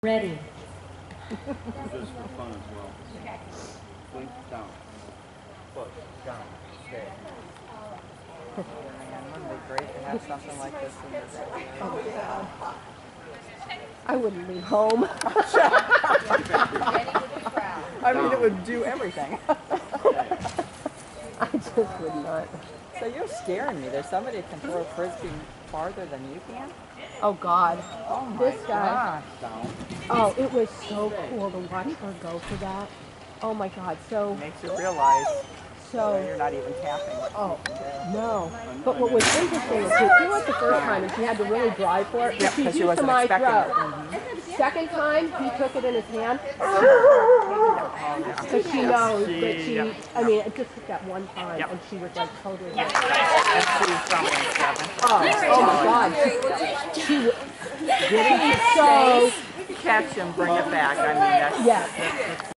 Ready. Just for fun as well. Blink down. Foot down. Stay. Man, wouldn't it be great to have something like this in this area? Oh, God. I wouldn't leave home. I mean, it would do everything. I just would not. So you're scaring me. There's somebody that can throw a frisbee farther than you can? Oh, God. Oh, my This guy. gosh. Down. Oh, it was so cool to watch her go for that. Oh, my God. So, It makes you realize that you're so, not even tapping. oh, no. But what was interesting is she went the first time and she had to really drive for it. Yep, She 'cause she used wasn't my expecting throw. it. Second time, he took it in his hand. Oh, yeah. Because she knows that she, Yep. I mean, it just took that one time Yep. and she was like totally. And she's probably 7. Oh my God. She was so, Catch him, bring it back. I mean, that's... yes.